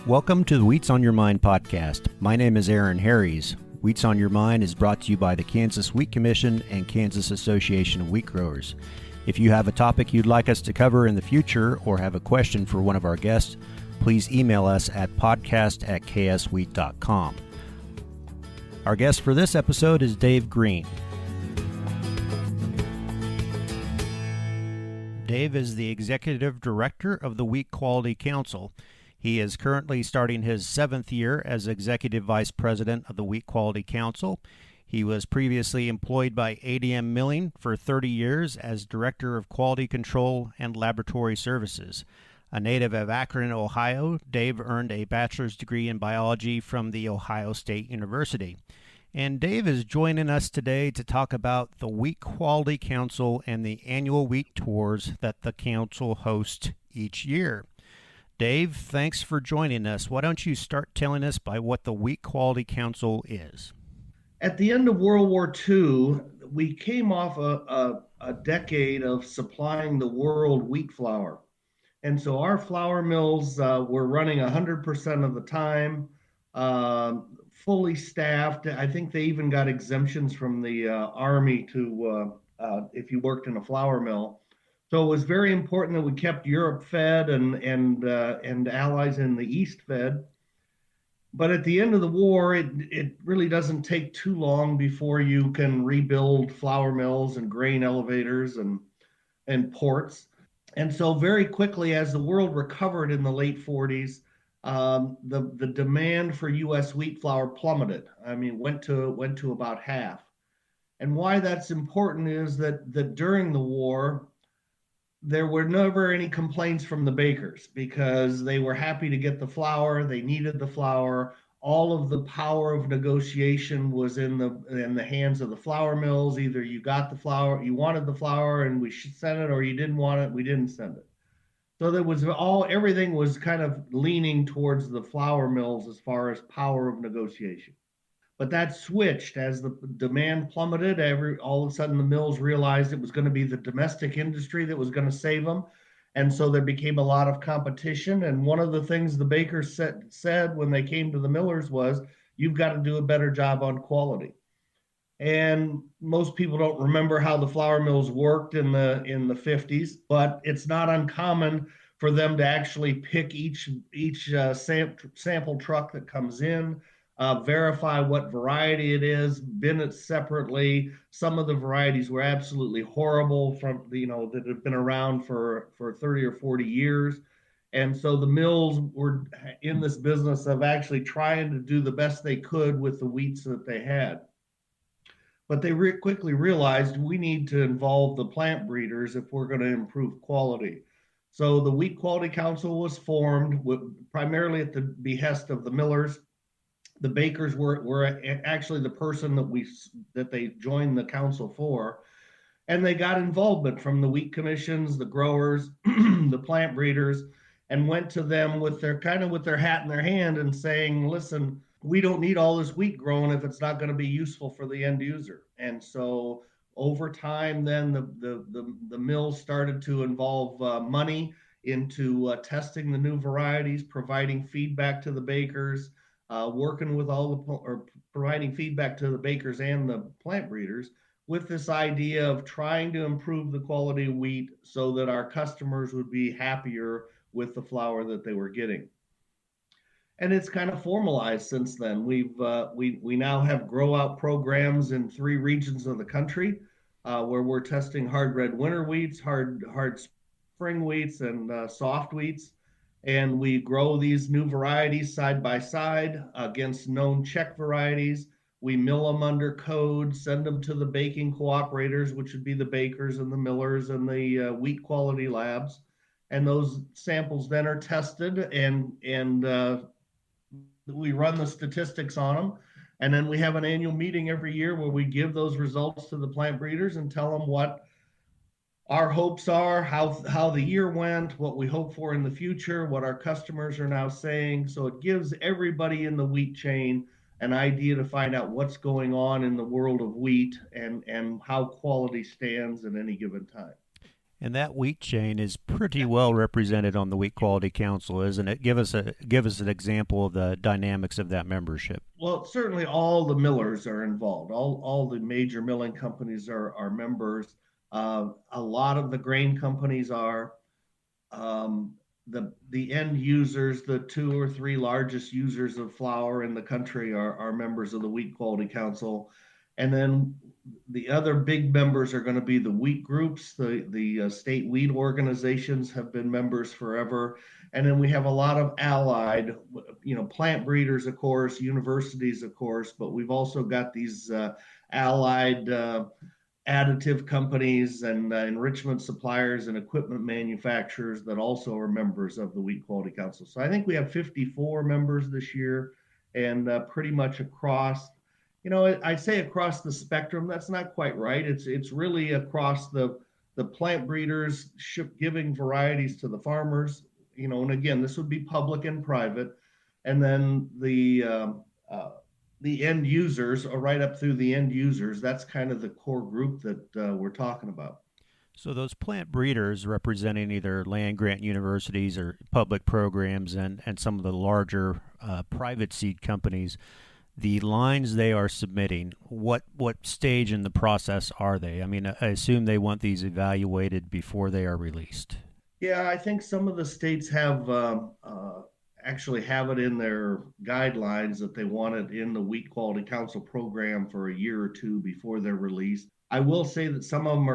Welcome to the Wheats on Your Mind podcast. My name is Aaron Harries. Wheats on Your Mind is brought to you by the Kansas Wheat Commission and Kansas Association of Wheat Growers. If you have a topic you'd like us to cover in the future or have a question for one of our guests, please email us at podcast@kswheat.com. Our guest for this episode is Dave Green. Dave is the Executive Director of the Wheat Quality Council. He is currently starting his 7th year as Executive Vice President of the Wheat Quality Council. He was previously employed by ADM Milling for 30 years as Director of Quality Control and Laboratory Services. A native of Akron, Ohio, Dave earned a bachelor's degree in biology from The Ohio State University. And Dave is joining us today to talk about the Wheat Quality Council and the annual wheat tours that the council hosts each year. Dave, thanks for joining us. Why don't you start telling us by what the Wheat Quality Council is? At the end of World War II, we came off a decade of supplying the world wheat flour. And so our flour mills were running 100% of the time, fully staffed. I think they even got exemptions from the Army to if you worked in a flour mill. So it was very important that we kept Europe fed and allies in the East fed. But at the end of the war, it really doesn't take too long before you can rebuild flour mills and grain elevators and ports. And so very quickly, as the world recovered in the late 40s, the demand for U.S. wheat flour plummeted. I mean, went to about half. And why that's important is that during the war, there were never any complaints from the bakers because they were happy to get the flour. They needed the flour. All of the power of negotiation was in the hands of the flour mills. Either you got the flour, you wanted the flour, and we should send it, or you didn't want it, we didn't send it. So there was everything was kind of leaning towards the flour mills as far as power of negotiation. But that switched as the demand plummeted. All of a sudden, the mills realized it was going to be the domestic industry that was going to save them. And so there became a lot of competition. And one of the things the bakers said when they came to the millers was, you've got to do a better job on quality. And most people don't remember how the flour mills worked in the 50s, but it's not uncommon for them to actually pick each sample truck that comes in, verify what variety it is, bin it separately. Some of the varieties were absolutely horrible that have been around for 30 or 40 years. And so the mills were in this business of actually trying to do the best they could with the wheats that they had. But they quickly realized we need to involve the plant breeders if we're going to improve quality. So the Wheat Quality Council was formed primarily at the behest of the millers. The bakers were actually the person that they joined the council for, and they got involvement from the wheat commissions, the growers, the plant breeders, and went to them with their hat in their hand and saying, listen, we don't need all this wheat grown if it's not going to be useful for the end user. And so over time, then the mills started to involve money into testing the new varieties, providing feedback to the bakers, working with providing feedback to the bakers and the plant breeders with this idea of trying to improve the quality of wheat so that our customers would be happier with the flour that they were getting. And it's kind of formalized since then. We now have grow out programs in 3 regions of the country where we're testing hard red winter wheats, hard spring wheats, and soft wheats. And we grow these new varieties side by side against known check varieties. We mill them under code, send them to the baking cooperators, which would be the bakers and the millers and the wheat quality labs. And those samples then are tested and we run the statistics on them. And then we have an annual meeting every year where we give those results to the plant breeders and tell them what our hopes are, how the year went, what we hope for in the future, what our customers are now saying. So it gives everybody in the wheat chain an idea to find out what's going on in the world of wheat and how quality stands at any given time. And that wheat chain is pretty well represented on the Wheat Quality Council, isn't it? Give us an example of the dynamics of that membership. Well, certainly all the millers are involved. All the major milling companies are members. A lot of the grain companies are. Um, the end users, the two or three largest users of flour in the country, are members of the Wheat Quality Council, and then the other big members are going to be the wheat groups. The state wheat organizations have been members forever, and then we have a lot of allied, plant breeders, of course, universities, of course, but we've also got these allied additive companies and enrichment suppliers and equipment manufacturers that also are members of the Wheat Quality Council. So I think we have 54 members this year, and pretty much across, I say across the spectrum. That's not quite right. It's really across the plant breeders giving varieties to the farmers. And again, this would be public and private, and then the end users, or right up through the end users. That's kind of the core group that we're talking about. So those plant breeders representing either land grant universities or public programs and some of the larger private seed companies, the lines they are submitting, what stage in the process are they? I mean, I assume they want these evaluated before they are released. Yeah, I think some of the states have actually have it in their guidelines that they want it in the Wheat Quality Council program for a year or two before they're released. I will say that some of them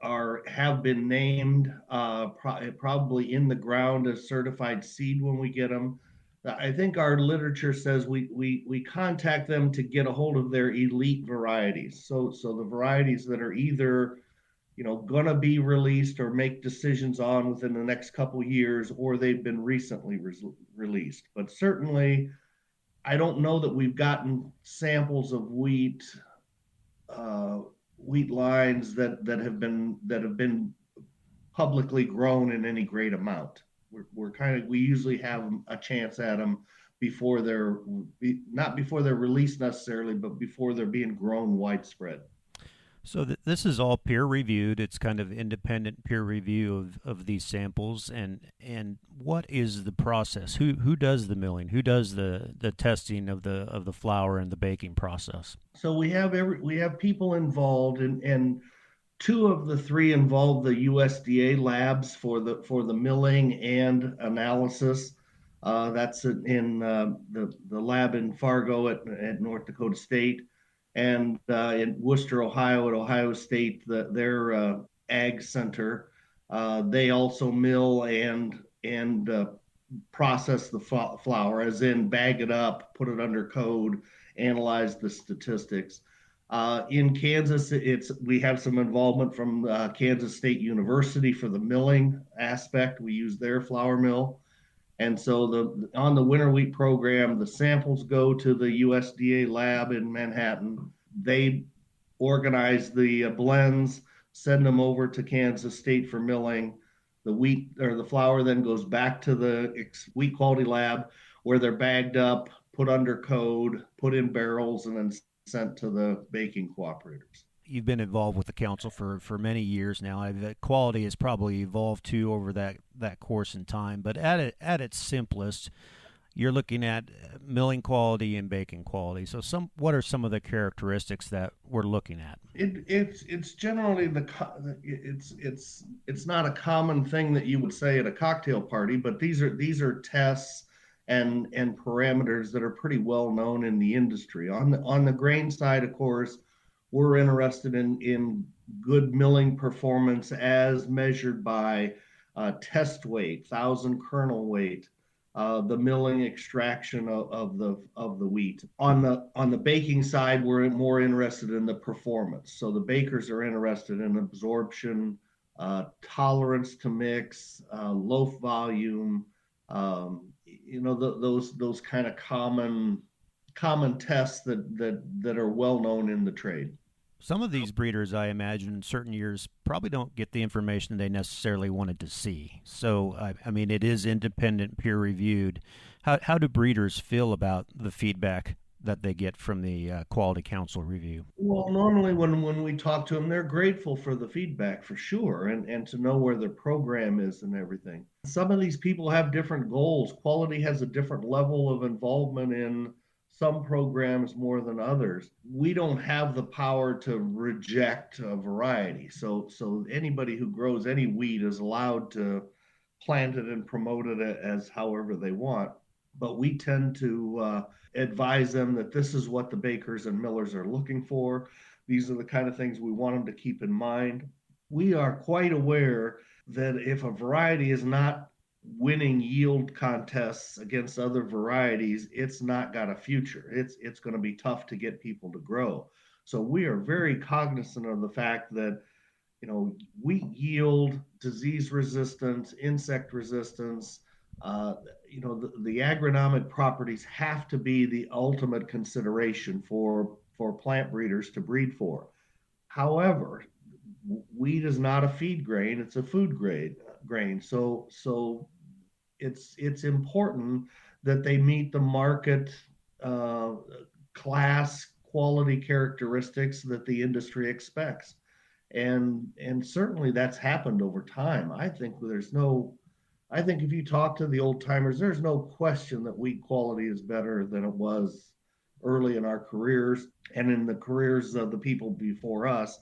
are have been named probably in the ground as certified seed when we get them. I think our literature says we contact them to get a hold of their elite varieties. So the varieties that are either going to be released or make decisions on within the next couple of years, or they've been recently released. But certainly, I don't know that we've gotten samples of wheat lines that have been publicly grown in any great amount. We usually have a chance at them before they're not before they're released necessarily, but before they're being grown widespread. So this is all peer reviewed. It's kind of independent peer review of these samples. And what is the process? Who does the milling? Who does the testing of the flour and the baking process? So we have people involved, and two of the three involve the USDA labs for the milling and analysis. That's in the lab in Fargo at North Dakota State, and in Worcester, Ohio, at Ohio State, their ag center. They also mill and process the flour, as in bag it up, put it under code, analyze the statistics. In Kansas, we have some involvement from Kansas State University for the milling aspect. We use their flour mill. And so on the winter wheat program, the samples go to the USDA lab in Manhattan. They organize the blends, send them over to Kansas State for milling. The wheat or the flour then goes back to the wheat quality lab, where they're bagged up, put under code, put in barrels, and then sent to the baking cooperators. You've been involved with the council for many years now. The quality has probably evolved too over that course in time. But at its simplest, you're looking at milling quality and baking quality. So what are some of the characteristics that we're looking at? It's generally it's not a common thing that you would say at a cocktail party, but these are tests and parameters that are pretty well known in the industry. On the grain side, of course, we're interested in good milling performance as measured by test weight, thousand kernel weight, the milling extraction of the wheat. On the baking side, we're more interested in the performance. So the bakers are interested in absorption, tolerance to mix, loaf volume, those kind of common tests that are well known in the trade. Some of these breeders, I imagine, in certain years probably don't get the information they necessarily wanted to see. So, I mean, it is independent, peer reviewed. How do breeders feel about the feedback that they get from the Quality Council review? Well, normally when we talk to them, they're grateful for the feedback for sure, and to know where their program is and everything. Some of these people have different goals. Quality has a different level of involvement in some programs more than others. We don't have the power to reject a variety. So anybody who grows any wheat is allowed to plant it and promote it as however they want. But we tend to advise them that this is what the bakers and millers are looking for. These are the kind of things we want them to keep in mind. We are quite aware that if a variety is not winning yield contests against other varieties, it's not got a future. It's going to be tough to get people to grow. So we are very cognizant of the fact that wheat yield, disease resistance, insect resistance, uh, the agronomic properties have to be the ultimate consideration for plant breeders to breed for. However, wheat is not a feed grain; it's a food grade grain. So it's important that they meet the market uh, class quality characteristics that the industry expects, and certainly that's happened over time. I think if you talk to the old timers, there's no question that wheat quality is better than it was early in our careers and in the careers of the people before us.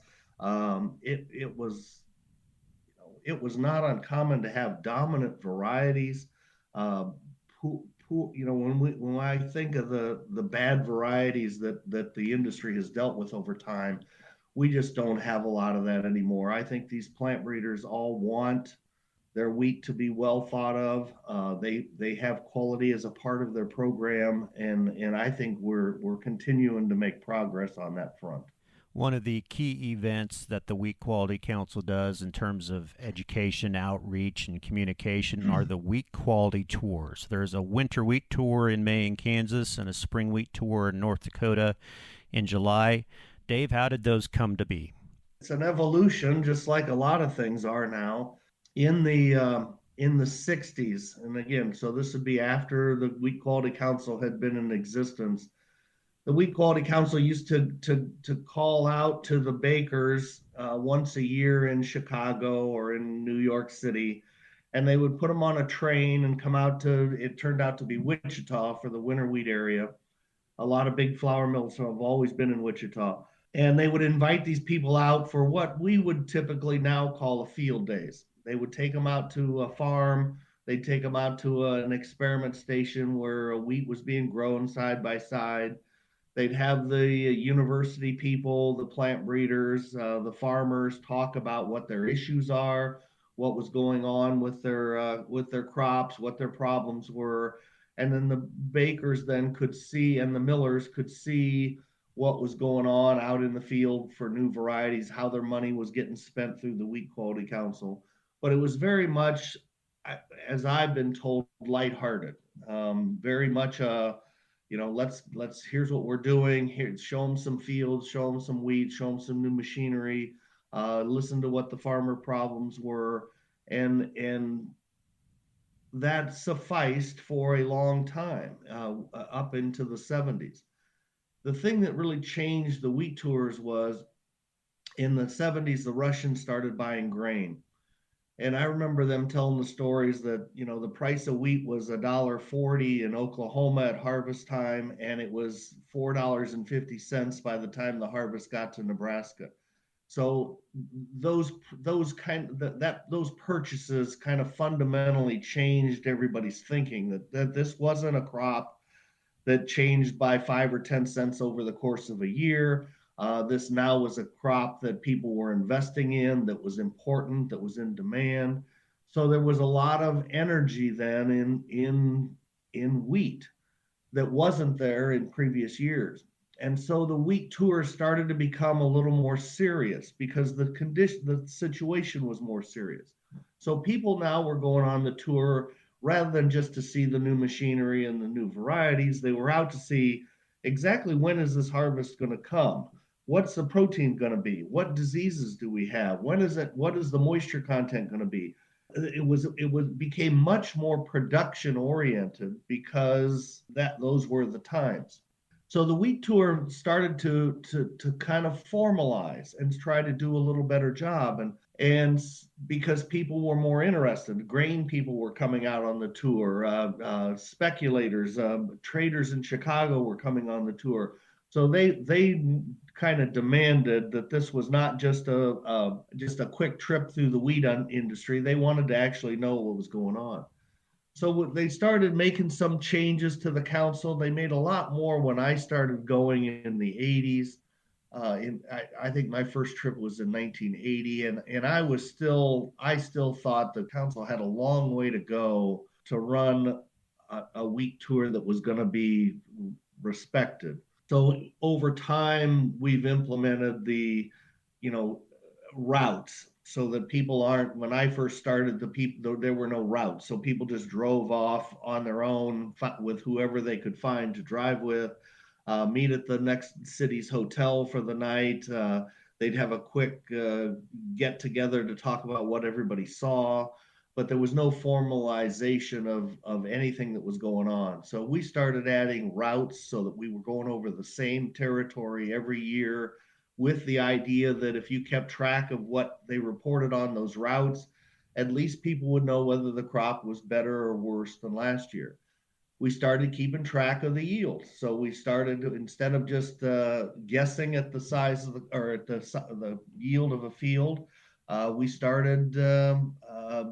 It was not uncommon to have dominant varieties. Uh, when I think of the bad varieties that the industry has dealt with over time, we just don't have a lot of that anymore. I think these plant breeders all want their wheat to be well thought of. They have quality as a part of their program, and I think we're continuing to make progress on that front. One of the key events that the Wheat Quality Council does in terms of education, outreach, and communication are the wheat quality tours. There's a winter wheat tour in May in Kansas and a spring wheat tour in North Dakota in July. Dave, how did those come to be? It's an evolution, just like a lot of things are now. In the 60s, and again, so this would be after the Wheat Quality Council had been in existence. The Wheat Quality Council used to call out to the bakers once a year in Chicago or in New York City, and they would put them on a train and come out to. It turned out to be Wichita for the winter wheat area. A lot of big flour mills have always been in Wichita, and they would invite these people out for what we would typically now call a field days. They would take them out to a farm. They'd take them out to an experiment station where wheat was being grown side by side. They'd have the university people, the plant breeders, the farmers talk about what their issues are, what was going on with their crops, what their problems were, and then the bakers then could see, and the millers could see what was going on out in the field for new varieties, how their money was getting spent through the Wheat Quality Council. But it was very much, as I've been told, lighthearted, very much a let's here's what we're doing here, show them some fields, show them some weeds, show them some new machinery, listen to what the farmer problems were, and that sufficed for a long time, up into the 70s. The thing that really changed the wheat tours was in the 70s the Russians started buying grain. And I remember them telling the stories that, the price of wheat was $1.40 in Oklahoma at harvest time, and it was $4.50 by the time the harvest got to Nebraska. So those purchases kind of fundamentally changed everybody's thinking that this wasn't a crop that changed by 5 or 10 cents over the course of a year. This now was a crop that people were investing in, that was important, that was in demand. So there was a lot of energy then in wheat that wasn't there in previous years. And so the wheat tour started to become a little more serious because the situation was more serious. So people now were going on the tour rather than just to see the new machinery and the new varieties. They were out to see exactly when is this harvest going to come? What's the protein going to be? What diseases do we have? When is it? What is the moisture content going to be? It became much more production oriented because those were the times. So the wheat tour started to kind of formalize and try to do a little better job, and because people were more interested, grain people were coming out on the tour, speculators, traders in Chicago were coming on the tour. So they kind of demanded that this was not just a quick trip through the wheat industry. They wanted to actually know what was going on. So they started making some changes to the council. They made a lot more when I started going in the 80s. I think my first trip was in 1980, and I still thought the council had a long way to go to run a week tour that was going to be respected. So over time, we've implemented you know, routes so that people aren't. When I first started, there were no routes, so people just drove off on their own with whoever they could find to drive with, meet at the next city's hotel for the night. They'd have a quick get together to talk about what everybody saw, but there was no formalization of anything that was going on. So we started adding routes so that we were going over the same territory every year, with the idea that if you kept track of what they reported on those routes, at least people would know whether the crop was better or worse than last year. We started keeping track of the yield. So we started, instead of just guessing at the size of or at the yield of a field, we started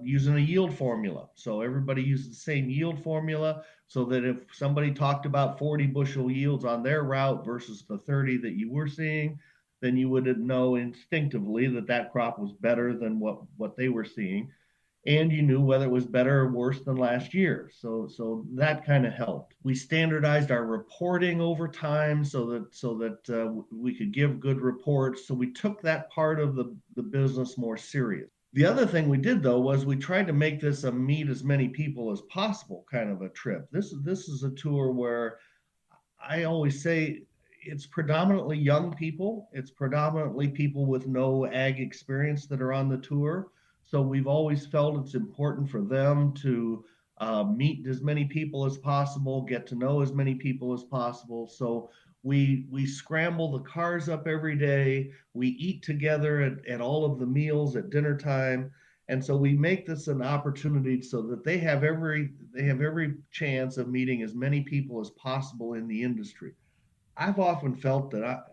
using a yield formula. So everybody used the same yield formula, so that if somebody talked about 40 bushel yields on their route versus the 30 that you were seeing, then you would know instinctively that that crop was better than what they were seeing, and you knew whether it was better or worse than last year. So that kind of helped. We standardized our reporting over time so that we could give good reports. So we took that part of the business more serious. The other thing we did, though, was we tried to make this a meet as many people as possible kind of a trip. This is a tour where I always say it's predominantly young people. It's predominantly people with no ag experience that are on the tour. So we've always felt it's important for them to meet as many people as possible, get to know as many people as possible. So we scramble the cars up every day. We eat together at all of the meals at dinner time. And so we make this an opportunity so that they have every chance of meeting as many people as possible in the industry. I've often felt that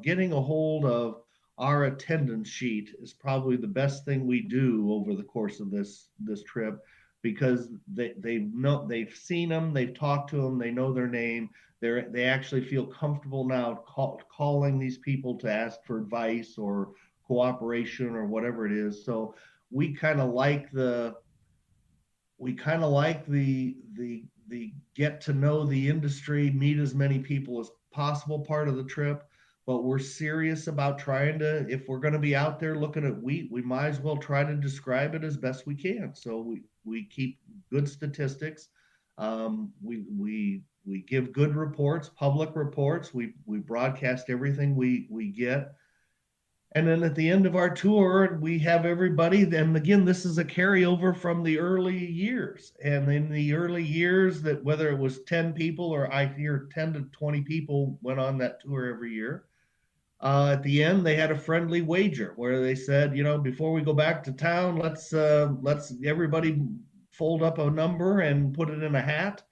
getting a hold of our attendance sheet is probably the best thing we do over the course of this trip, because they've seen them, they've talked to them, they know their name. They actually feel comfortable now calling these people to ask for advice or cooperation or whatever it is. So we kind of like the we kind of like the get to know the industry, meet as many people as possible part of the trip. But we're serious about trying to, if we're going to be out there looking at wheat, we might as well try to describe it as best we can. So we keep good statistics. We give good reports, public reports. We broadcast everything we get. And then at the end of our tour, we have everybody. And again, this is a carryover from the early years. And in the early years, that whether it was 10 people, or I hear 10 to 20 people went on that tour every year. At the end, they had a friendly wager where they said, before we go back to town, let's everybody fold up a number and put it in a hat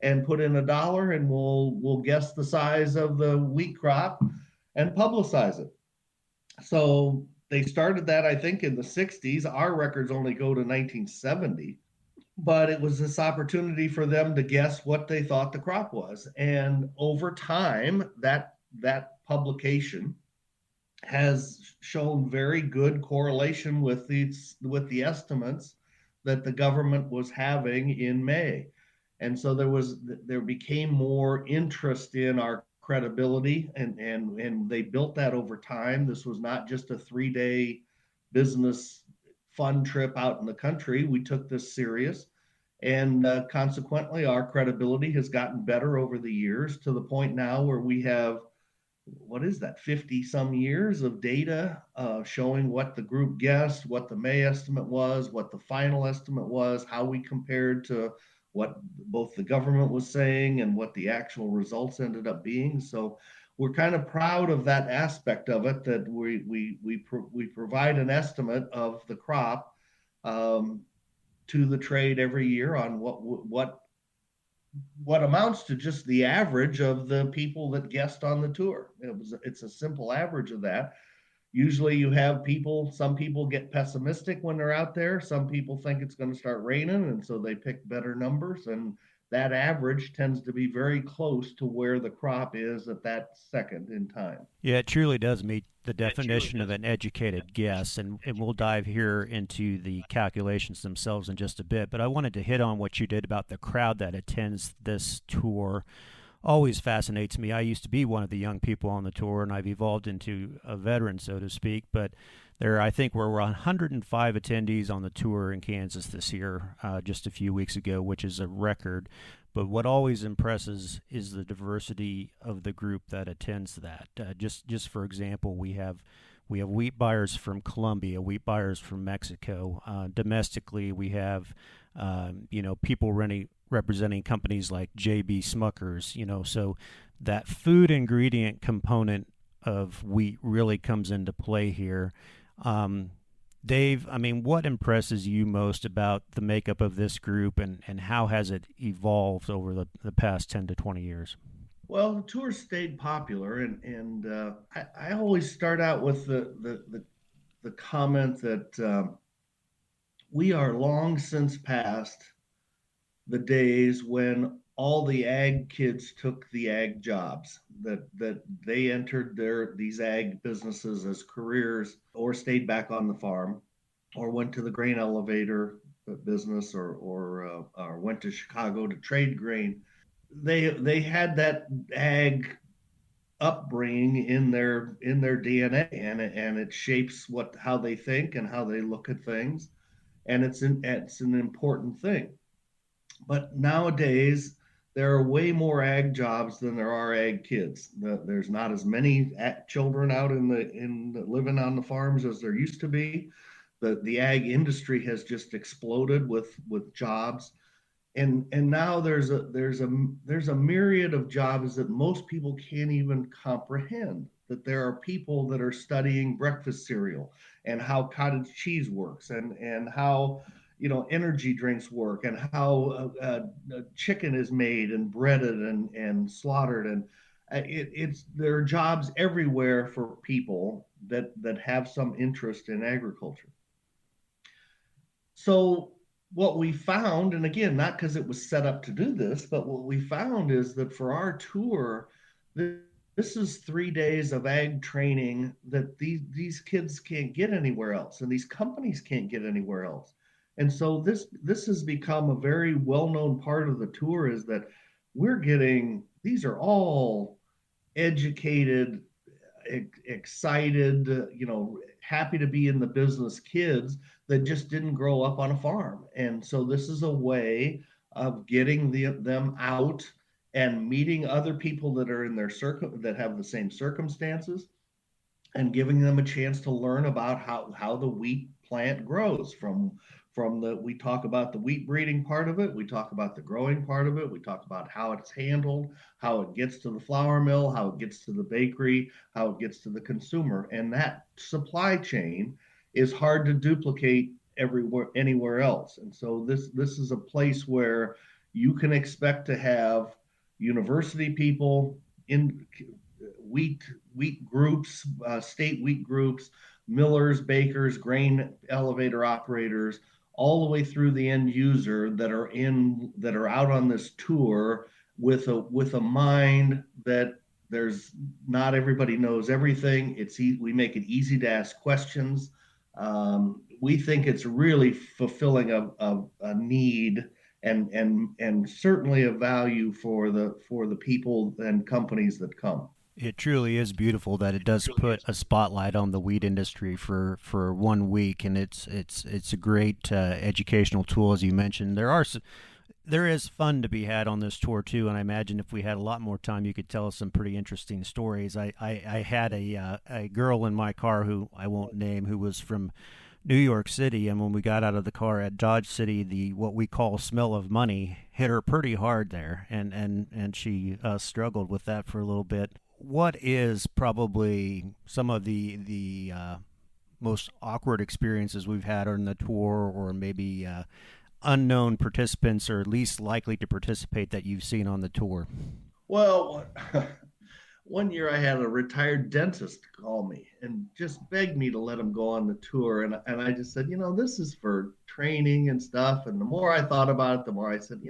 and put in $1, and we'll guess the size of the wheat crop and publicize it. So they started that, I think, in the 60s. Our records only go to 1970, but it was this opportunity for them to guess what they thought the crop was. And over time, that publication has shown very good correlation with the estimates that the government was having in May. And so there became more interest in our credibility, and they built that over time. This was not just a 3-day business fun trip out in the country. We took this serious, and consequently, our credibility has gotten better over the years, to the point now where we have, what is that, 50 some years of data showing what the group guessed, what the May estimate was, what the final estimate was, how we compared to what both the government was saying and what the actual results ended up being. So we're kind of proud of that aspect of it, that we provide an estimate of the crop um, to the trade every year on what amounts to just the average of the people that guest on the tour. It's a simple average of that. Usually you have people, some people get pessimistic when they're out there. Some people think it's going to start raining, and so they pick better numbers. And that average tends to be very close to where the crop is at that second in time. Yeah, it truly does meet the definition of an educated guess, and we'll dive here into the calculations themselves in just a bit. But I wanted to hit on what you did about the crowd that attends this tour. Always fascinates me. I used to be one of the young people on the tour, and I've evolved into a veteran, so to speak. But I think, were 105 attendees on the tour in Kansas this year, just a few weeks ago, which is a record. But what always impresses is the diversity of the group that attends that. Just for example, we have wheat buyers from Colombia, wheat buyers from Mexico. Domestically, we have people representing companies like JB Smuckers. So that food ingredient component of wheat really comes into play here. Dave, I mean, what impresses you most about the makeup of this group, and how has it evolved over the past 10 to 20 years? Well, the tour stayed popular, and I always start out with the comment that we are long since past the days when all the ag kids took the ag jobs, that they entered these ag businesses as careers, or stayed back on the farm, or went to the grain elevator business, or went to Chicago to trade grain. They had that ag upbringing in their DNA, and it shapes how they think and how they look at things, and it's an important thing. But nowadays, there are way more ag jobs than there are ag kids. There's not as many children out in living on the farms as there used to be. The ag industry has just exploded with jobs, and now there's a myriad of jobs that most people can't even comprehend. That there are people that are studying breakfast cereal and how cottage cheese works, and how energy drinks work, and how chicken is made and breaded and slaughtered, and it's there are jobs everywhere for people that have some interest in agriculture. So what we found, and again, not because it was set up to do this, but what we found is that for our tour, this is 3 days of ag training that these kids can't get anywhere else, and these companies can't get anywhere else. And so this has become a very well-known part of the tour, is that these are all educated, excited, happy to be in the business kids that just didn't grow up on a farm. And so this is a way of getting them out and meeting other people that are in that have the same circumstances, and giving them a chance to learn about how the wheat plant grows. We talk about the wheat breeding part of it, we talk about the growing part of it, we talk about how it's handled, how it gets to the flour mill, how it gets to the bakery, how it gets to the consumer. And that supply chain is hard to duplicate anywhere else. And so this is a place where you can expect to have university people in wheat groups, state wheat groups, millers, bakers, grain elevator operators, all the way through the end user, that are out on this tour with a mind that there's not everybody knows everything. We make it easy to ask questions. We think it's really fulfilling a need, and certainly a value for the people and companies that come. It truly is beautiful that it does put a spotlight on the wheat industry for 1 week, and it's a great educational tool, as you mentioned. There is fun to be had on this tour too, and I imagine if we had a lot more time, you could tell us some pretty interesting stories. I had a girl in my car, who I won't name, who was from New York City, and when we got out of the car at Dodge City, the what we call smell of money hit her pretty hard there, and she struggled with that for a little bit. What is probably some of the most awkward experiences we've had on the tour, or maybe unknown participants or least likely to participate that you've seen on the tour? Well, one year I had a retired dentist call me and just begged me to let him go on the tour. And I just said, this is for training and stuff. And the more I thought about it, the more I said,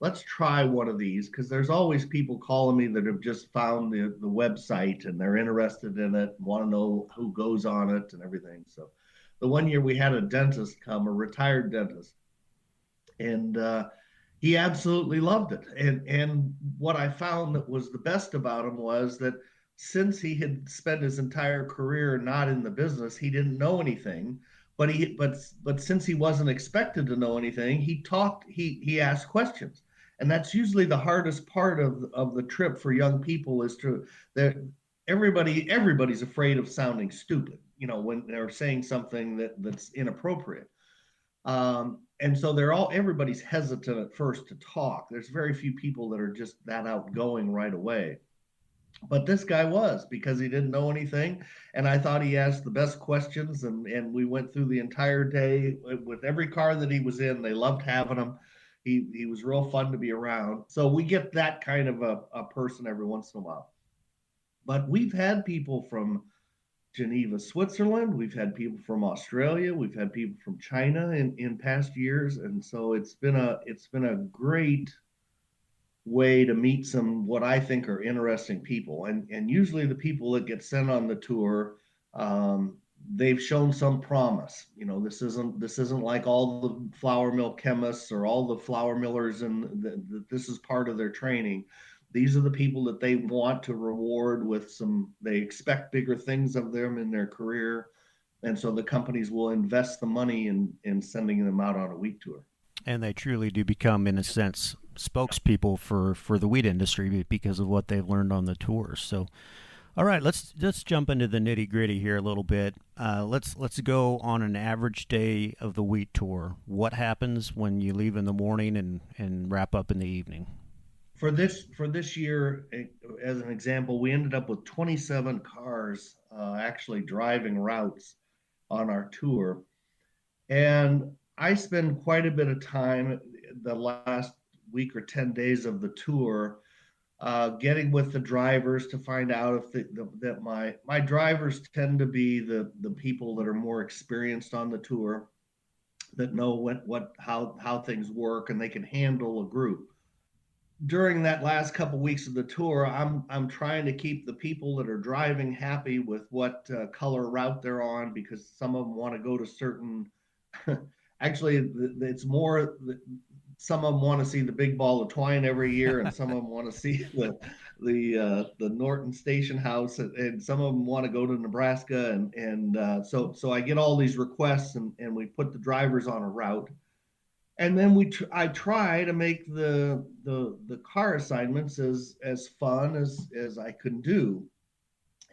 let's try one of these because there's always people calling me that have just found the website and they're interested in it and want to know who goes on it and everything. So the one year we had a dentist come, a retired dentist, and he absolutely loved it. And what I found that was the best about him was that since he had spent his entire career not in the business, he didn't know anything. But since he wasn't expected to know anything, he asked questions. And that's usually the hardest part of the trip for young people is to that everybody's afraid of sounding stupid, when they're saying something that's inappropriate. And so everybody's hesitant at first to talk. There's very few people that are just that outgoing right away. But this guy was because he didn't know anything. And I thought he asked the best questions. And we went through the entire day with every car that he was in. They loved having him. He was real fun to be around. So we get that kind of a person every once in a while. But we've had people from Geneva, Switzerland. We've had people from Australia. We've had people from China in past years, and so it's been a great way to meet some what I think are interesting people. And usually the people that get sent on the tour, they've shown some promise. This isn't like all the flour mill chemists or all the flour millers, and this is part of their training. These are the people that they want to reward with they expect bigger things of them in their career. And so the companies will invest the money in sending them out on a week tour. And they truly do become, in a sense, spokespeople for the wheat industry because of what they've learned on the tours. So, all right, let's jump into the nitty gritty here a little bit. Let's go on an average day of the wheat tour. What happens when you leave in the morning and wrap up in the evening? For this year, as an example, we ended up with 27 cars actually driving routes on our tour. And I spend quite a bit of time the last week or 10 days of the tour getting with the drivers to find out if that my drivers tend to be the people that are more experienced on the tour, that know how things work and they can handle a group. During that last couple weeks of the tour, I'm trying to keep the people that are driving happy with what color route they're on, because some of them want to go to certain. Actually, it's more. Some of them want to see the big ball of twine every year, and some of them want to see the Norton Station House, and some of them want to go to Nebraska, and so I get all these requests, and we put the drivers on a route, and then I try to make the car assignments as fun as I can do.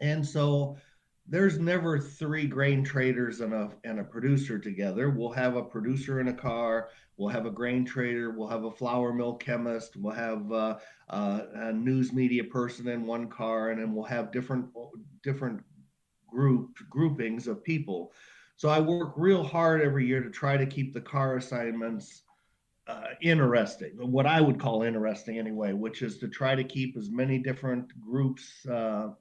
And so there's never three grain traders and a producer together. We'll have a producer in a car, we'll have a grain trader, we'll have a flour mill chemist, we'll have a news media person in one car, and then we'll have different groupings of people. So I work real hard every year to try to keep the car assignments interesting, what I would call interesting anyway, which is to try to keep as many different groups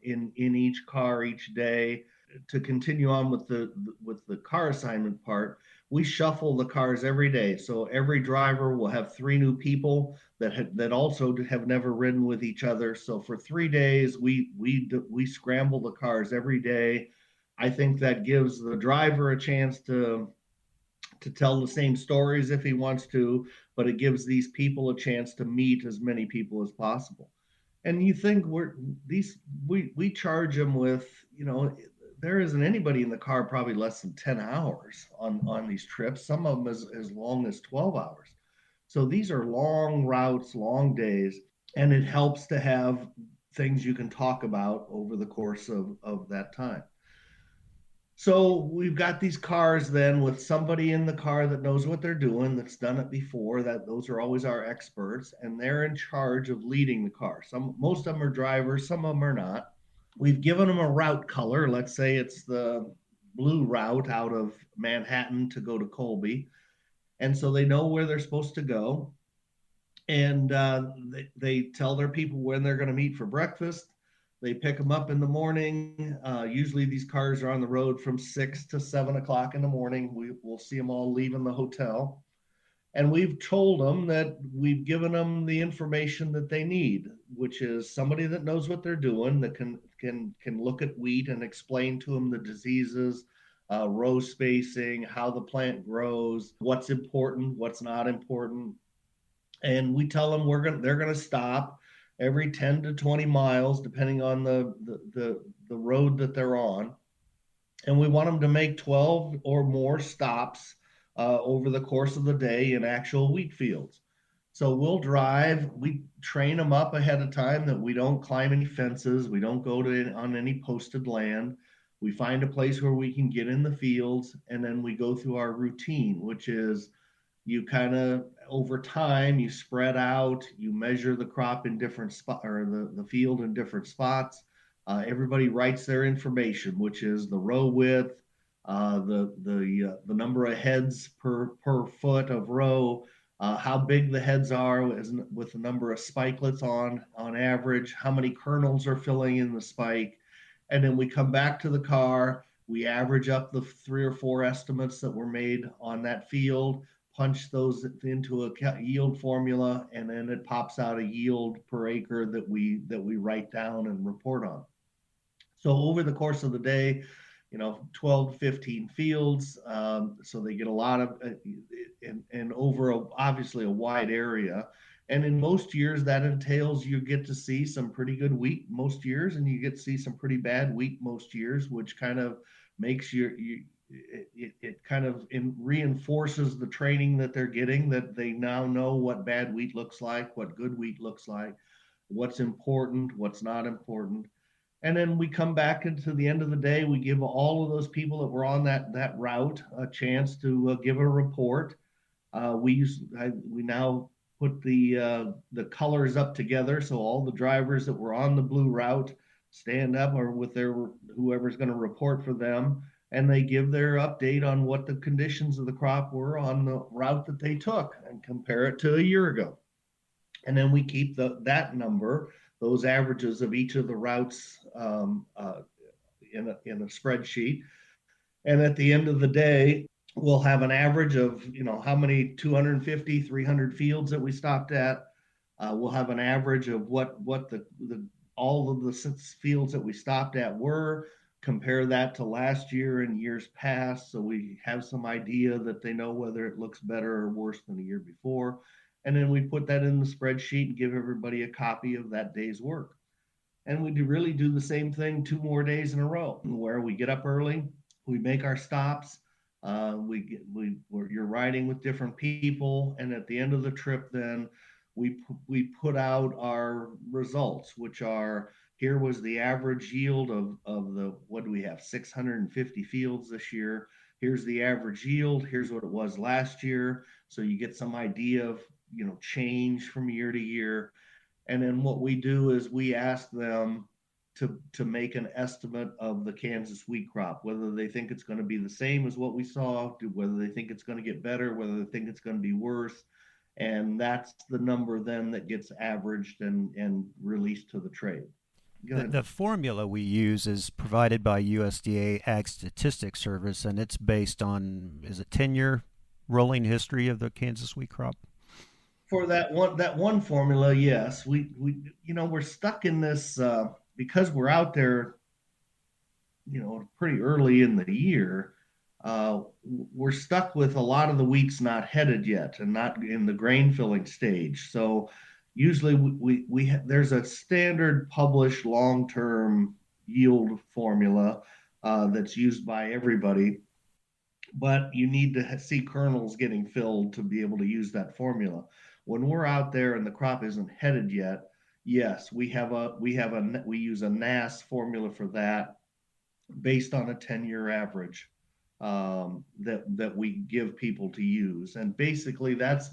in each car each day. To continue on with the car assignment part, we shuffle the cars every day. So every driver will have three new people that also have never ridden with each other. So for 3 days, we scramble the cars every day. I think that gives the driver a chance to tell the same stories if he wants to, but it gives these people a chance to meet as many people as possible. And you think we charge them with, there isn't anybody in the car probably less than 10 hours on these trips, some of them as long as 12 hours. So these are long routes, long days, and it helps to have things you can talk about over the course of that time. So we've got these cars then with somebody in the car that knows what they're doing, that's done it before, that those are always our experts, and they're in charge of leading the car. Most of them are drivers, some of them are not. We've given them a route color. Let's say it's the blue route out of Manhattan to go to Colby. And so they know where they're supposed to go. And they tell their people when they're going to meet for breakfast. They pick them up in the morning. Usually these cars are on the road from 6 to 7 o'clock in the morning. We'll see them all leaving the hotel. And we've told them that we've given them the information that they need, which is somebody that knows what they're doing, that can look at wheat and explain to them the diseases, row spacing, how the plant grows, what's important, what's not important. And we tell them they're gonna stop every 10 to 20 miles, depending on the road that they're on, and we want them to make 12 or more stops over the course of the day in actual wheat fields. So we train them up ahead of time that we don't climb any fences, we don't go on any posted land. We find a place where we can get in the fields, and then we go through our routine, which is you kind of over time you spread out, you measure the crop in different spot or the field in different spots. Everybody writes their information, which is the row width, the number of heads per foot of row, how big the heads are with the number of spikelets on average, how many kernels are filling in the spike, and then we come back to the car. We average up the 3 or 4 estimates that were made on that field, punch those into a yield formula, and then it pops out a yield per acre that we write down and report on. So over the course of the day, 12 to 15 fields. So they get a lot of, and over obviously a wide area. And in most years, that entails you get to see some pretty good wheat most years, and you get to see some pretty bad wheat most years, which kind of makes it kind of reinforces the training that they're getting, that they now know what bad wheat looks like, what good wheat looks like, what's important, what's not important. And then we come back into the end of the day. We give all of those people that were on that route a chance to give a report. We now put the colors up together, so all the drivers that were on the blue route stand up or with their whoever's going to report for them, and they give their update on what the conditions of the crop were on the route that they took and compare it to a year ago. And then we keep that number, those averages of each of the routes in a spreadsheet. And at the end of the day, we'll have an average of how many 250, 300 fields that we stopped at. We'll have an average of what the all of the fields that we stopped at were. Compare that to last year and years past, so we have some idea that they know whether it looks better or worse than the year before. And then we put that in the spreadsheet and give everybody a copy of that day's work. And we really do the same thing 2 more days in a row, where we get up early, we make our stops, you're riding with different people, and at the end of the trip, then we put out our results, which are here was the average yield of the what do we have 650 fields this year. Here's the average yield. Here's what it was last year. So you get some idea of change from year to year. And then what we do is we ask them to make an estimate of the Kansas wheat crop, whether they think it's going to be the same as what we saw, whether they think it's going to get better, whether they think it's going to be worse. And that's the number then that gets averaged and released to the trade. Go ahead. The formula we use is provided by USDA Ag Statistics Service, and it's based on, is it 10-year rolling history of the Kansas wheat crop? For that one formula, yes, we're stuck in this because we're out there, pretty early in the year. We're stuck with a lot of the wheats not headed yet and not in the grain filling stage. So usually there's a standard published long term yield formula that's used by everybody, but you need to see kernels getting filled to be able to use that formula. When we're out there and the crop isn't headed yet, yes, we use a NAS formula for that, based on a 10-year average that we give people to use. And basically, that's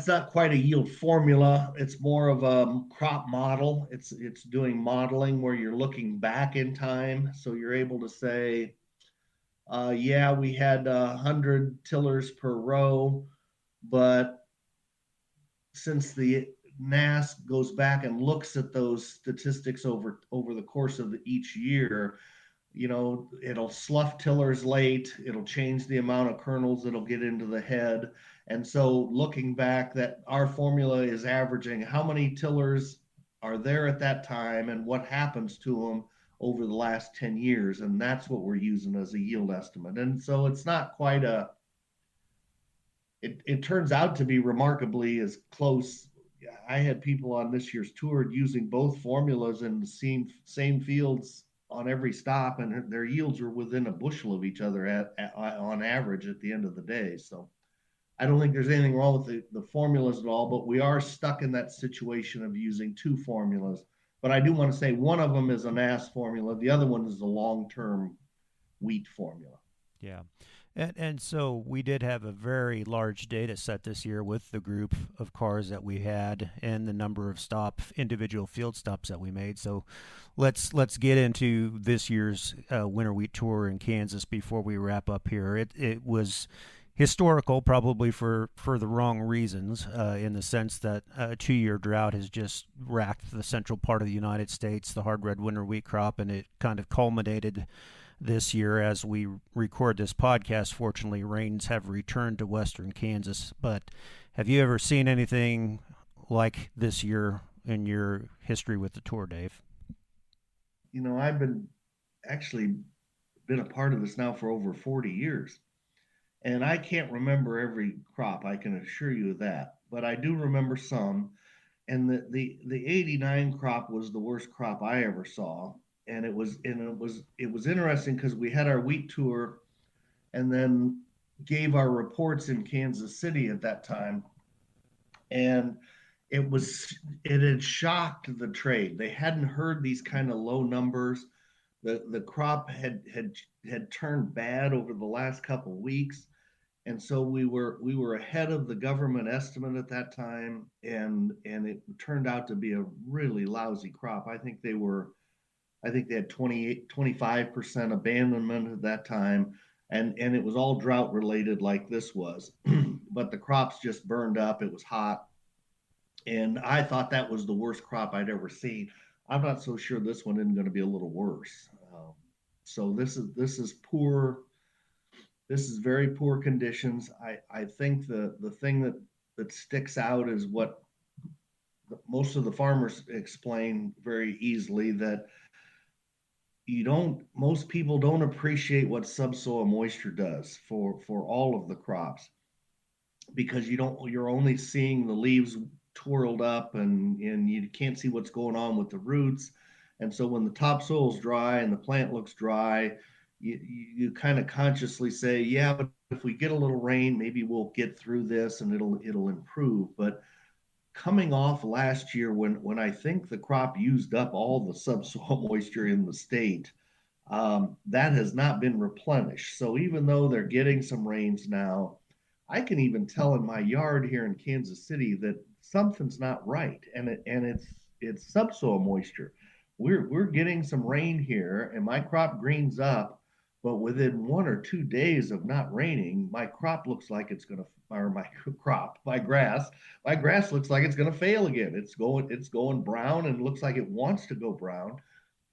not quite a yield formula. It's more of a crop model. It's doing modeling where you're looking back in time, so you're able to say, yeah, we had 100 tillers per row, but since the NAS goes back and looks at those statistics over the course of each year, it'll slough tillers late, it'll change the amount of kernels that'll get into the head. And so looking back, that our formula is averaging how many tillers are there at that time and what happens to them over the last 10 years. And that's what we're using as a yield estimate. And so it's not quite it turns out to be remarkably as close. I had people on this year's tour using both formulas in the same fields on every stop, and their yields were within a bushel of each other on average at the end of the day. So I don't think there's anything wrong with the formulas at all, but we are stuck in that situation of using two formulas. But I do want to say one of them is a NAS formula, the other one is a long-term wheat formula. Yeah. And so we did have a very large data set this year with the group of cars that we had and the number of individual field stops that we made. So let's get into this year's winter wheat tour in Kansas before we wrap up here. It was historical, probably for the wrong reasons, in the sense that a 2-year drought has just racked the central part of the United States, the hard red winter wheat crop, and it kind of culminated this year as we record this podcast. Fortunately, rains have returned to western Kansas. But have you ever seen anything like this year in your history with the tour, Dave? I've actually been a part of this now for over 40 years. And I can't remember every crop, I can assure you of that. But I do remember some. And the 89 crop was the worst crop I ever saw. And it was interesting because we had our wheat tour and then gave our reports in Kansas City at that time. And it had shocked the trade. They hadn't heard these kind of low numbers. The crop had turned bad over the last couple of weeks, and so we were ahead of the government estimate at that time, and it turned out to be a really lousy crop. I think they had 25% abandonment at that time, and it was all drought related like this was. But the crops just burned up. It was hot, and I thought that was the worst crop I'd ever seen. I'm not so sure this one isn't going to be a little worse. So this is poor. This is very poor conditions. I think the thing that sticks out is what most of the farmers explain very easily, that most people don't appreciate what subsoil moisture does for all of the crops, because you're only seeing the leaves twirled up, and you can't see what's going on with the roots. And so when the topsoil's dry and the plant looks dry, you kind of consciously say, yeah, but if we get a little rain, maybe we'll get through this and it'll improve. But coming off last year, when I think the crop used up all the subsoil moisture in the state, that has not been replenished. So even though they're getting some rains now, I can even tell in my yard here in Kansas City that something's not right, and it's subsoil moisture. We're getting some rain here, and my crop greens up, but within 1 or 2 days of not raining, my crop looks like it's gonna, or my grass looks like it's gonna fail again. It's going brown and looks like it wants to go brown.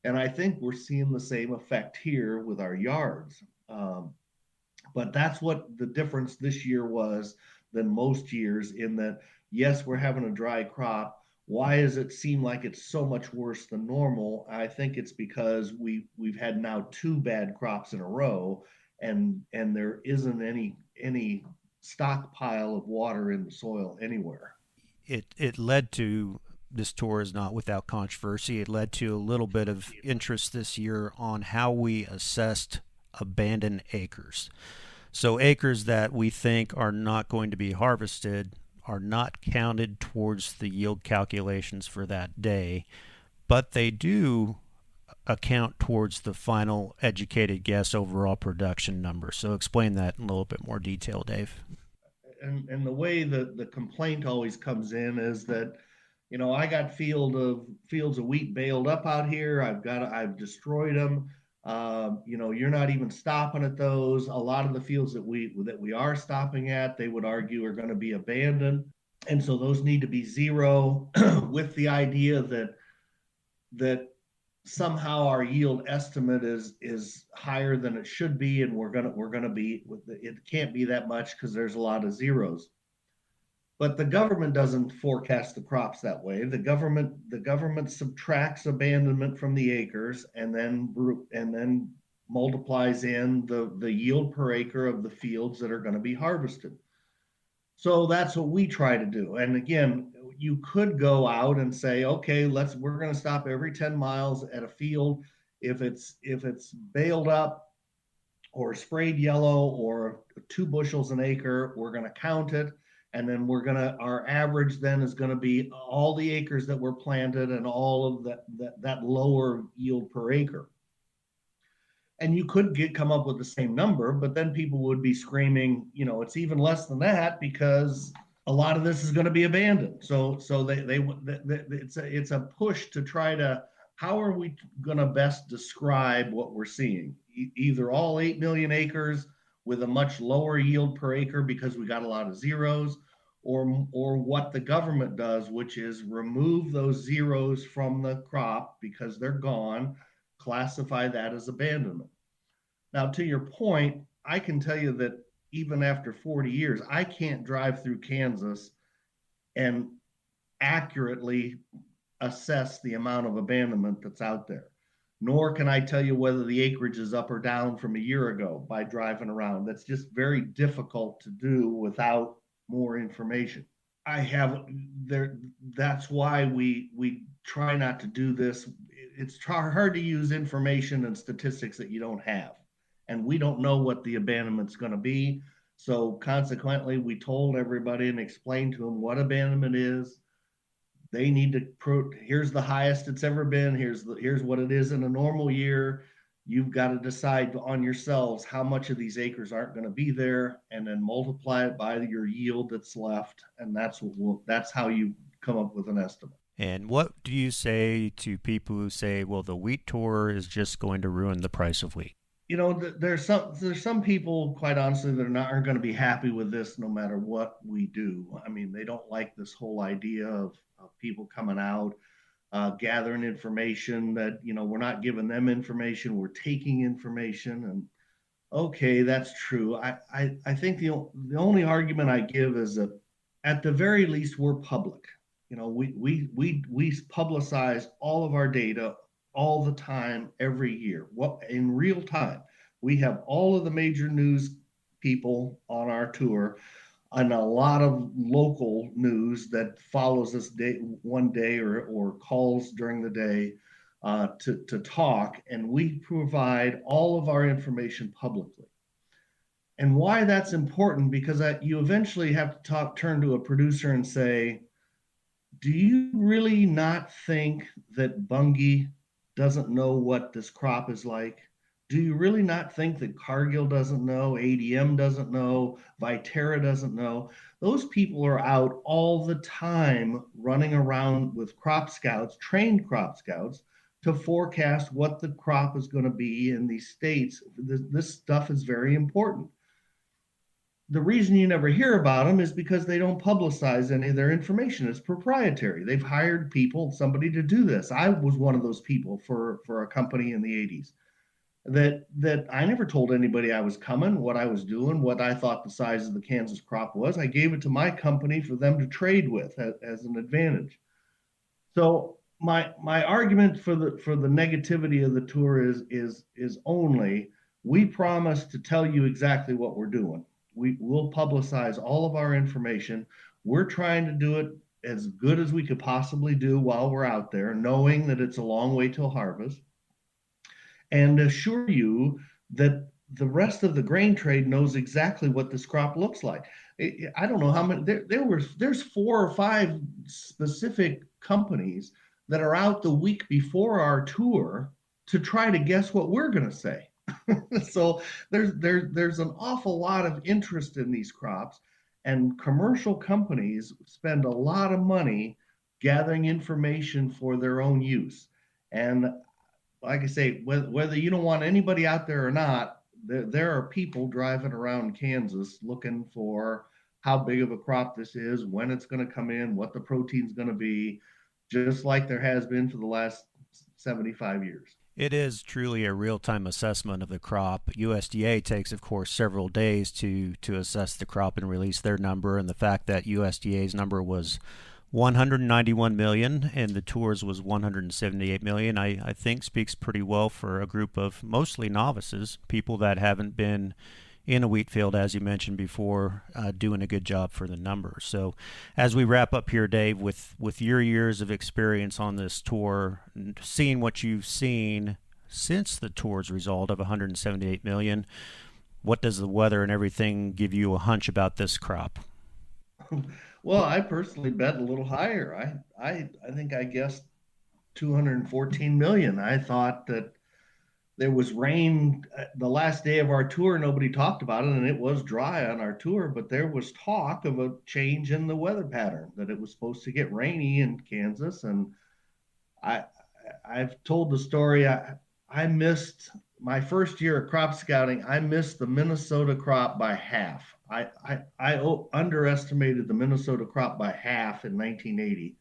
And I think we're seeing the same effect here with our yards. But that's what the difference this year was than most years, in that, yes, we're having a dry crop. Why does it seem like it's so much worse than normal? I think it's because we've had now two bad crops in a row, and there isn't any stockpile of water in the soil anywhere. It led to, this tour is not without controversy. It led to a little bit of interest this year on how we assessed abandoned acres. So acres that we think are not going to be harvested are not counted towards the yield calculations for that day, but they do account towards the final educated guess overall production number. So explain that in a little bit more detail, Dave. And the way the complaint always comes in is that, I got fields of wheat baled up out here. I've destroyed them. You're not even stopping at those. A lot of the fields that we are stopping at, they would argue, are going to be abandoned, and so those need to be zero, with the idea that somehow our yield estimate is higher than it should be, and we're gonna be, it can't be that much because there's a lot of zeros. But the government doesn't forecast the crops that way. The government subtracts abandonment from the acres, and then multiplies in the yield per acre of the fields that are going to be harvested. So that's what we try to do. And again, you could go out and say, okay, we're going to stop every 10 miles at a field. If it's baled up or sprayed yellow or 2 bushels an acre, we're going to count it. And then our average then is going to be all the acres that were planted and all of that lower yield per acre. And you could come up with the same number, but then people would be screaming, it's even less than that because a lot of this is going to be abandoned. So it's a push to try to, how are we going to best describe what we're seeing? Either all 8 million acres with a much lower yield per acre because we got a lot of zeros, or what the government does, which is remove those zeros from the crop because they're gone, classify that as abandonment. Now, to your point, I can tell you that even after 40 years, I can't drive through Kansas and accurately assess the amount of abandonment that's out there. Nor can I tell you whether the acreage is up or down from a year ago by driving around. That's just very difficult to do without more information. I have there. That's why we try not to do this. It's hard to use information and statistics that you don't have, and we don't know what the abandonment's going to be. So consequently, we told everybody and explained to them what abandonment is. They need to here's the highest it's ever been. Here's what it is in a normal year. You've got to decide on yourselves how much of these acres aren't going to be there, and then multiply it by your yield that's left, and that's how you come up with an estimate. And what do you say to people who say, well, the wheat tour is just going to ruin the price of wheat? There's some people, quite honestly, that aren't going to be happy with this no matter what we do. I mean, they don't like this whole idea of people coming out, gathering information that, we're not giving them information, we're taking information. And okay, that's true. I think the only argument I give is that at the very least, we're public. We publicize all of our data all the time, every year. What in real time? We have all of the major news people on our tour, and a lot of local news that follows us one day or calls during the day to talk, and we provide all of our information publicly. And why that's important, because you eventually have to turn to a producer and say, do you really not think that Bungie doesn't know what this crop is like? Do you really not think that Cargill doesn't know, ADM doesn't know, Viterra doesn't know? Those people are out all the time running around with crop scouts, trained crop scouts, to forecast what the crop is going to be in these states. This stuff is very important. The reason you never hear about them is because they don't publicize any of their information. It's proprietary. They've hired somebody to do this. I was one of those people for a company in the 80s that I never told anybody I was coming, what I was doing, what I thought the size of the Kansas crop was. I gave it to my company for them to trade with as an advantage. So my argument for the negativity of the tour is only, we promise to tell you exactly what we're doing. We will publicize all of our information. We're trying to do it as good as we could possibly do while we're out there, knowing that it's a long way till harvest, and assure you that the rest of the grain trade knows exactly what this crop looks like. I don't know how many, there's 4 or 5 specific companies that are out the week before our tour to try to guess what we're going to say. So there's an awful lot of interest in these crops, and commercial companies spend a lot of money gathering information for their own use. And like I say, whether you don't want anybody out there or not, there are people driving around Kansas looking for how big of a crop this is, when it's going to come in, what the protein's going to be, just like there has been for the last 75 years. It is truly a real-time assessment of the crop. USDA takes, of course, several days to assess the crop and release their number, and the fact that USDA's number was 191 million and the tours was 178 million, I think speaks pretty well for a group of mostly novices, people that haven't been in a wheat field, as you mentioned before, doing a good job for the numbers. So, as we wrap up here, Dave, with your years of experience on this tour, seeing what you've seen since the tour's result of 178 million, what does the weather and everything give you a hunch about this crop? Well, I personally bet a little higher. I think I guessed 214 million. I thought that there was rain the last day of our tour. Nobody talked about it, and it was dry on our tour, but there was talk of a change in the weather pattern, that it was supposed to get rainy in Kansas. And I, I've told the story. I missed my first year of crop scouting. I missed the Minnesota crop by half. I underestimated the Minnesota crop by half in 1980,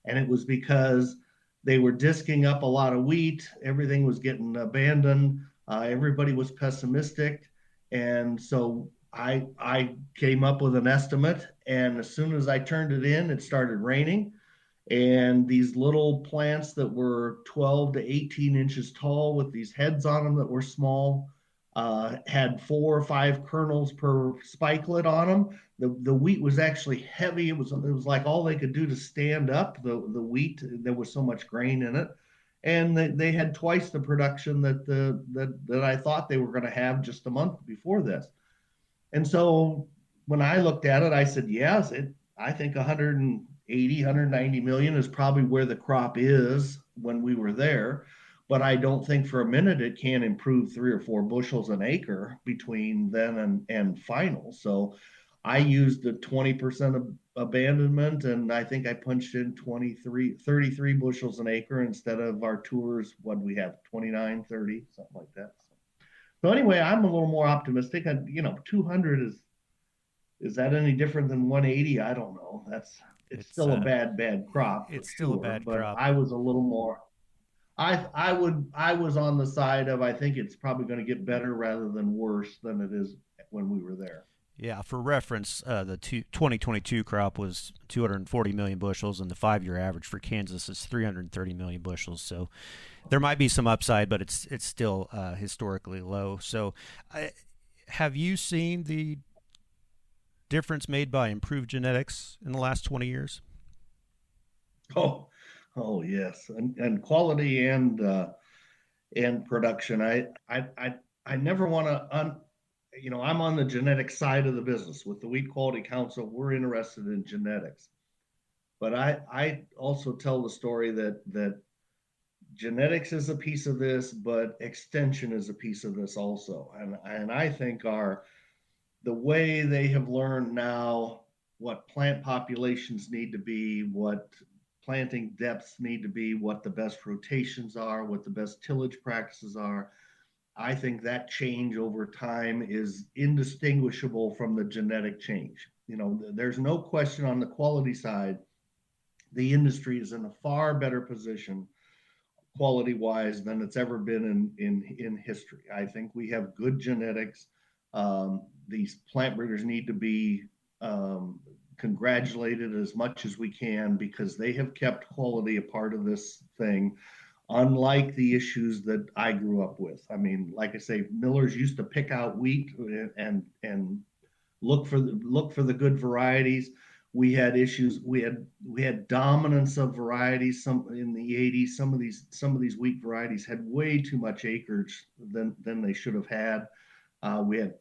and it was because they were disking up a lot of wheat. Everything was getting abandoned. Everybody was pessimistic, and so I came up with an estimate. And as soon as I turned it in, it started raining, and these little plants that were 12 to 18 inches tall with these heads on them that were small had 4 or 5 kernels per spikelet on them. The wheat was actually heavy. It was like all they could do to stand up the wheat. There was so much grain in it, and they had twice the production that I thought they were going to have just a month before this. And so when I looked at it, I said, yes, I think 180, 190 million is probably where the crop is when we were there. But I don't think for a minute it can improve 3 or 4 bushels an acre between then and final. So I used the 20% of abandonment, and I think I punched in 33 bushels an acre instead of our tours. What we have, 29, 30, something like that. So anyway, I'm a little more optimistic. And 200 is that any different than 180? I don't know. It's It's still a bad crop for it's still a sure. bad But crop. I was a little more. I was on the side of, I think it's probably going to get better rather than worse than it is when we were there. Yeah, for reference, the 2022 crop was 240 million bushels, and the 5-year average for Kansas is 330 million bushels. So there might be some upside, but it's still historically low. So, have you seen the difference made by improved genetics in the last 20 years? Oh, oh yes, and quality and production. I never want to I'm on the genetic side of the business with the Wheat Quality Council. We're interested in genetics, but I also tell the story that genetics is a piece of this, but extension is a piece of this also. And I think the way they have learned now what plant populations need to be, what planting depths need to be, what the best rotations are, what the best tillage practices are. I think that change over time is indistinguishable from the genetic change. There's no question on the quality side, the industry is in a far better position quality wise than it's ever been in history. I think we have good genetics. These plant breeders need to be congratulated as much as we can, because they have kept quality a part of this thing, unlike the issues that I grew up with. I mean, like I say, millers used to pick out wheat and look for the good varieties. We had issues. We had dominance of varieties. Some in the 80s, some of these wheat varieties had way too much acreage than they should have had. We had,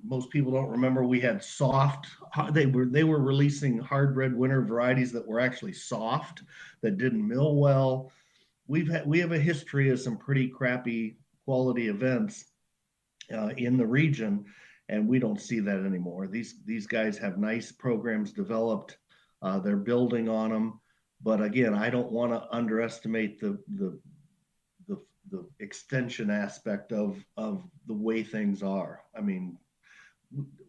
most people don't remember, we had soft. They were releasing hard red winter varieties that were actually soft, that didn't mill well. we have a history of some pretty crappy quality events in the region, and we don't see that anymore. These guys have nice programs developed. They're building on them, but again, I don't want to underestimate the extension aspect of the way things are. I mean,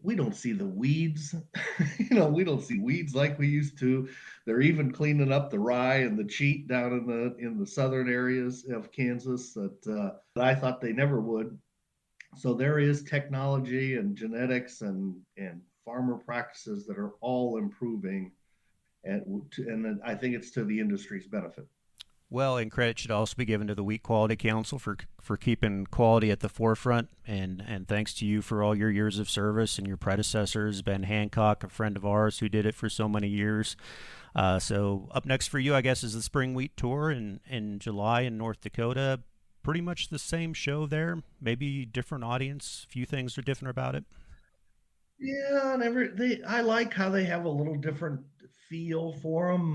we don't see the weeds. We don't see weeds like we used to. They're even cleaning up the rye and the cheat down in the southern areas of Kansas that I thought they never would. So there is technology and genetics and farmer practices that are all improving, and I think it's to the industry's benefit. Well, and credit should also be given to the Wheat Quality Council for keeping quality at the forefront, and thanks to you for all your years of service and your predecessors, Ben Hancock, a friend of ours who did it for so many years. So up next for you, I guess, is the Spring Wheat Tour in July in North Dakota. Pretty much the same show there, maybe different audience. A few things are different about it. Yeah, I like how they have a little different feel for them.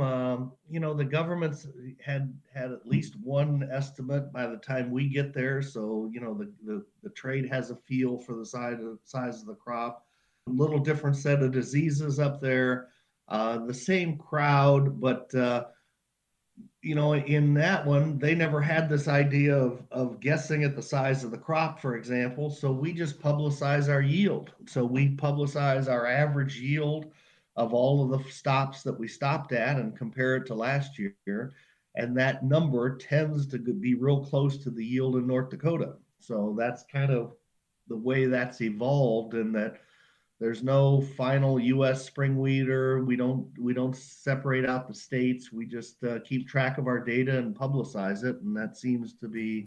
The government's had at least one estimate by the time we get there, so the trade has a feel for the size of the crop. A little different set of diseases up there, the same crowd, but in that one, they never had this idea of guessing at the size of the crop, for example. So we just publicize our yield. So we publicize our average yield of all of the stops that we stopped at and compare it to last year. And that number tends to be real close to the yield in North Dakota. So that's kind of the way that's evolved, and that there's no final U.S. spring wheater. We don't separate out the states. We just keep track of our data and publicize it, and that seems to be,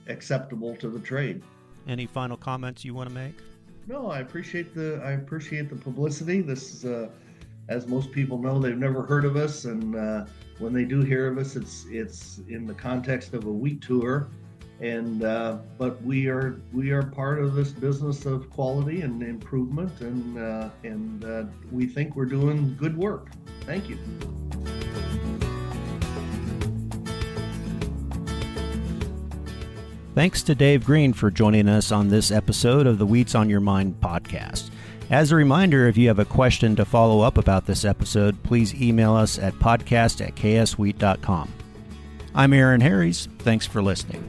acceptable to the trade. Any final comments you want to make? No, I appreciate the publicity. This is, as most people know, they've never heard of us, and when they do hear of us, it's in the context of a wheat tour. And but we are part of this business of quality and improvement, and we think we're doing good work. Thank you. Thanks to Dave Green for joining us on this episode of the Wheats on Your Mind podcast. As a reminder, if you have a question to follow up about this episode, please email us at podcast@kswheat.com. I'm Aaron Harries. Thanks for listening.